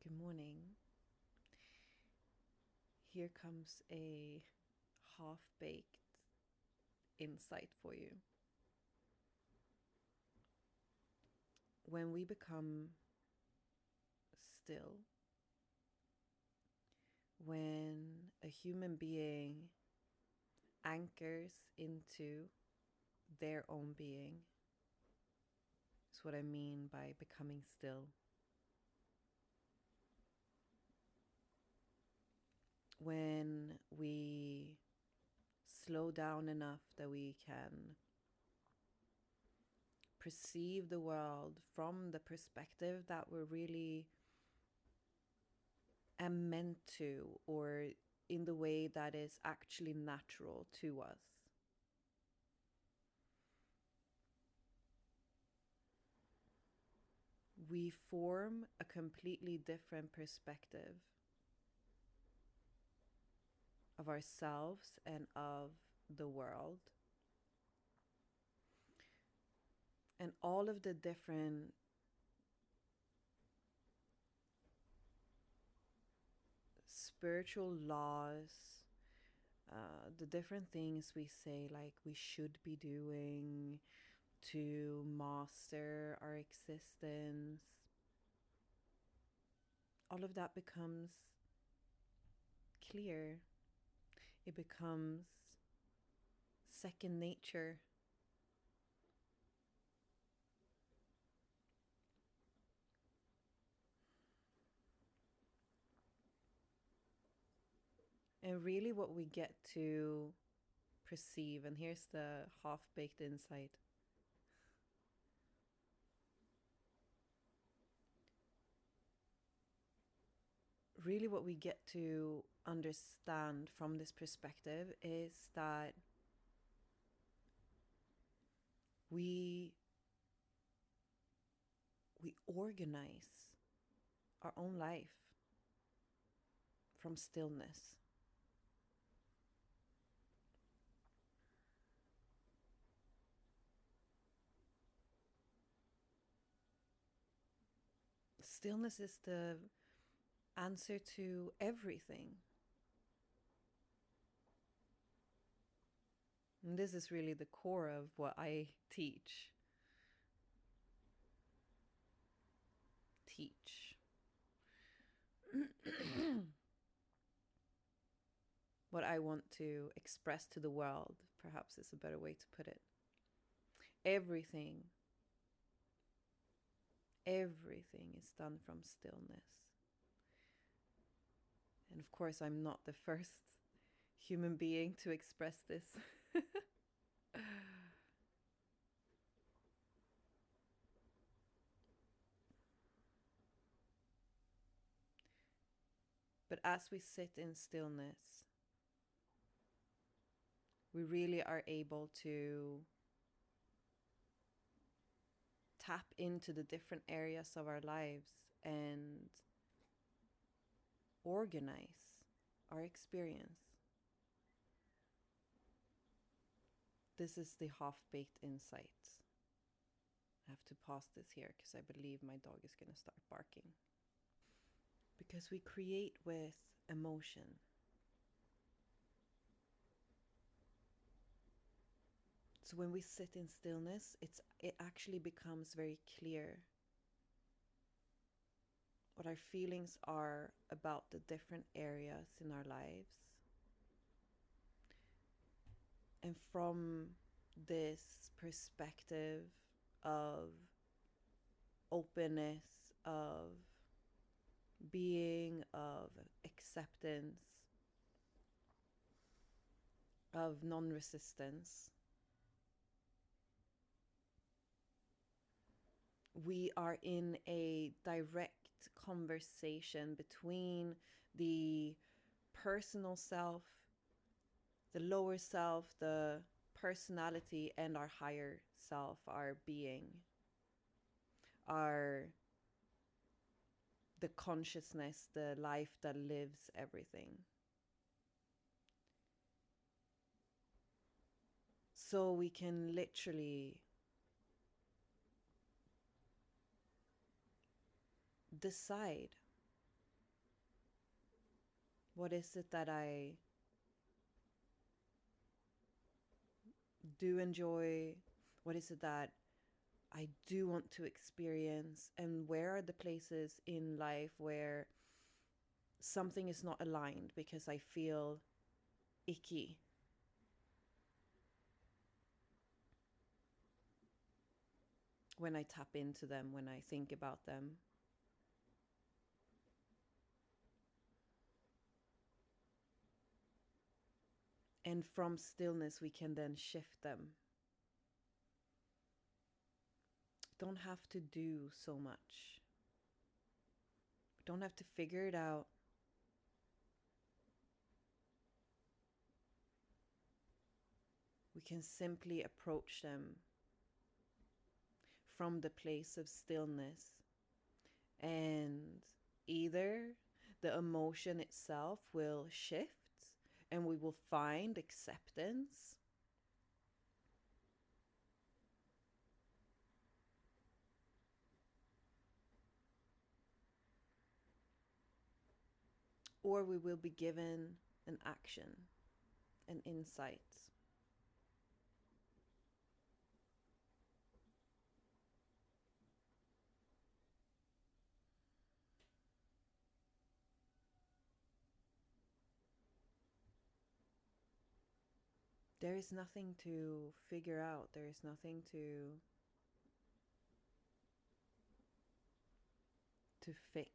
Good morning. Here comes a half-baked insight for you. When we become still, when a human being anchors into their own being, is what I mean by becoming still. When we slow down enough that we can perceive the world from the perspective that we're really meant to, or in the way that is actually natural to us. We form a completely different perspective of ourselves and of the world. And all of the different spiritual laws, the different things we say, like we should be doing to master our existence, all of that becomes clear. It becomes second nature. And really, what we get to perceive, and here's the half baked insight. Really, what we get to understand from this perspective is that we organize our own life from stillness. Stillness is the answer to everything. And this is really the core of what I teach. What I want to express to the world, perhaps is a better way to put it. Everything is done from stillness. And of course, I'm not the first human being to express this. But as we sit in stillness, we really are able to tap into the different areas of our lives and organize our experience. This is the half-baked insight. I have to pause this here because I believe my dog is going to start barking. Because we create with emotion. So when we sit in stillness, it actually becomes very clear what our feelings are about the different areas in our lives. And from this perspective of openness, of being, of acceptance, of non-resistance, we are in a direct conversation between the personal self, the lower self, the personality, and our higher self, our being, the consciousness, the life that lives everything. So we can literally decide What is it that I do enjoy? What is it that I do want to experience? And where are the places in life where something is not aligned because I feel icky? When I tap into them, when I think about them. And from stillness, we can then shift them. Don't have to do so much. Don't have to figure it out. We can simply approach them from the place of stillness. And either the emotion itself will shift and we will find acceptance, or we will be given an action, an insight. There is nothing to figure out. There is nothing to fix.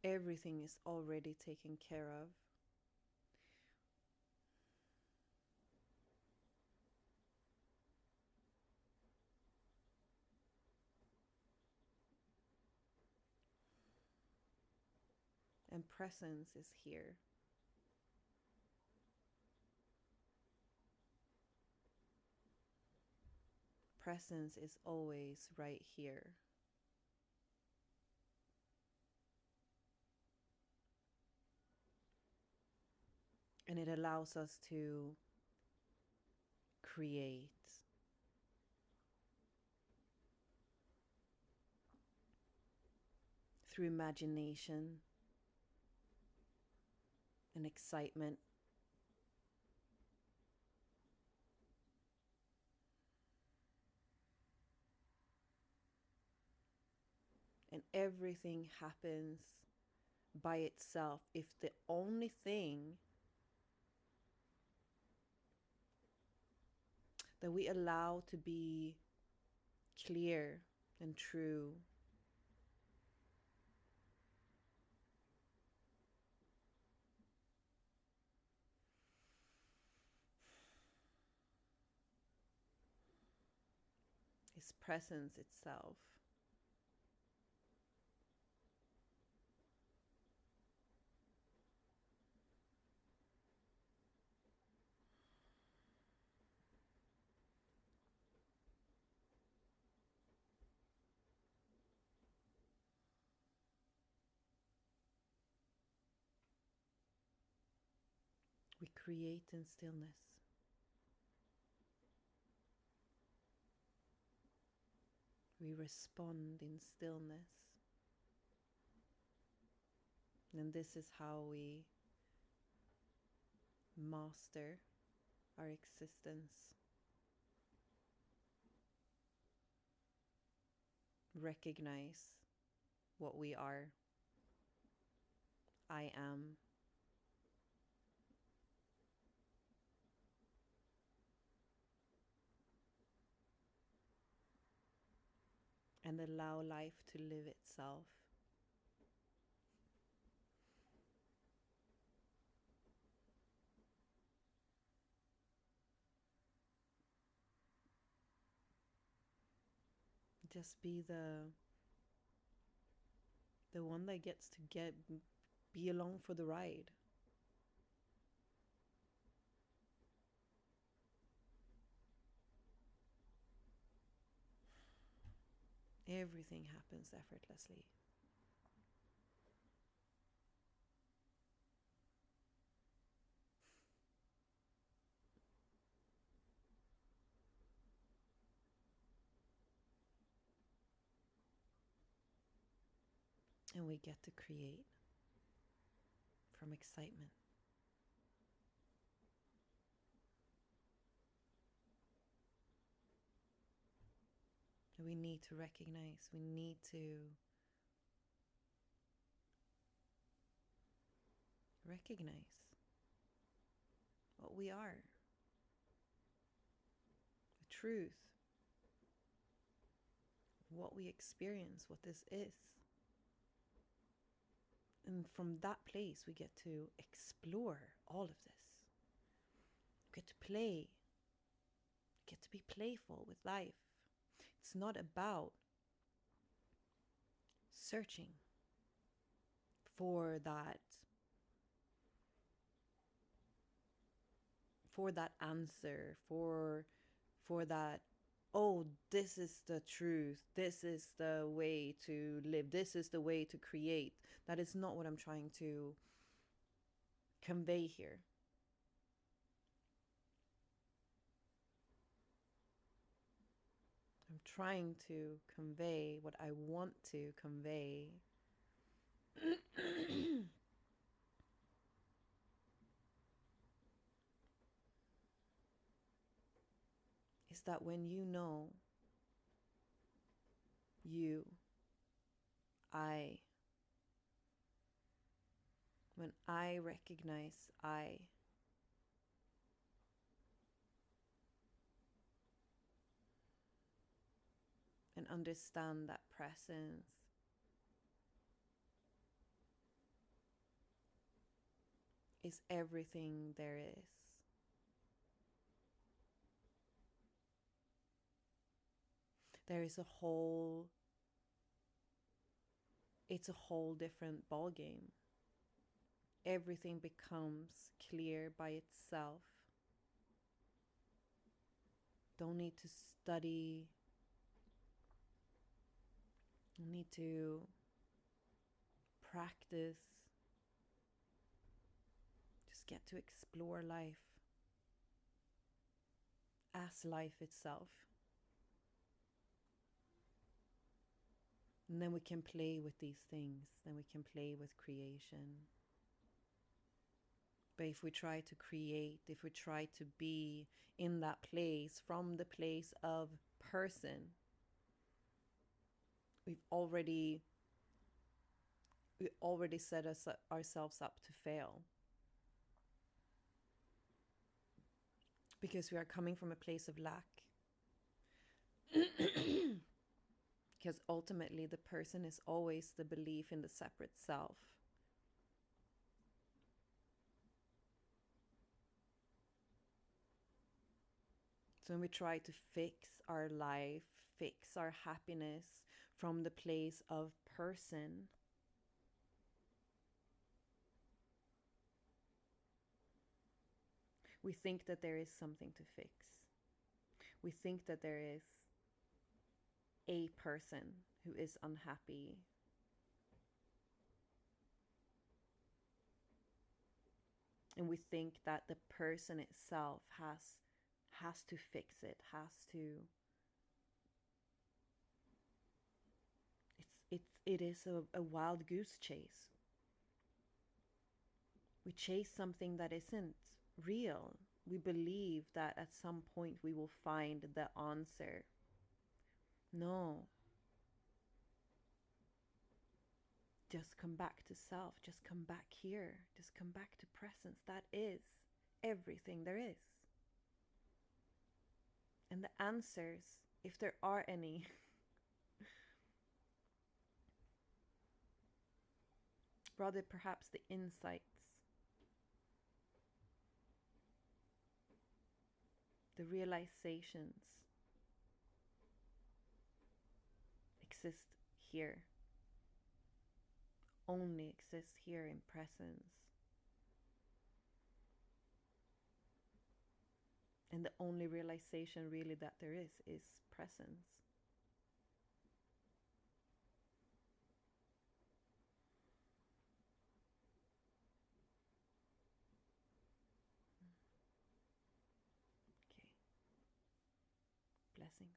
Everything is already taken care of. And presence is here. Presence is always right here. And it allows us to create, through imagination and excitement. And everything happens by itself if the only thing that we allow to be clear and true is presence itself. We create in stillness. We respond in stillness. And this is how we master our existence. Recognize what we are. I am. And allow life to live itself. Just be the one that gets to be along for the ride. Everything happens effortlessly. And we get to create from excitement. We need to recognize, we need to recognize what we are, the truth, what we experience, what this is. And from that place, we get to explore all of this. We get to play, we get to be playful with life. It's not about searching for that answer, for that, oh, this is the truth, this is the way to live, this is the way to create. That is not what I'm trying to convey here. I'm trying to convey what I want to convey. Is that when you know you, when I recognize I, and understand that presence is everything there is. There is it's a whole different ballgame. Everything becomes clear by itself. Don't need to study. Don't need to practice. Just get to explore life as life itself. And then we can play with these things. Then we can play with creation. But if we try to create, if we try to be in that place from the place of person, we've already set ourselves up to fail. Because we are coming from a place of lack. Because ultimately the person is always the belief in the separate self. So when we try to fix our life, fix our happiness from the place of person, we think that there is something to fix. We think that there is a person who is unhappy. And we think that the person itself has to fix it, it is a wild goose chase. We chase something that isn't real. We believe that at some point we will find the answer. No. Just come back to self. Just come back here. Just come back to presence. That is everything there is. And the answers, if there are any, rather perhaps the insights, the realizations, exist here. Only exist here in presence. And the only realization really that there is presence. Okay. Blessings.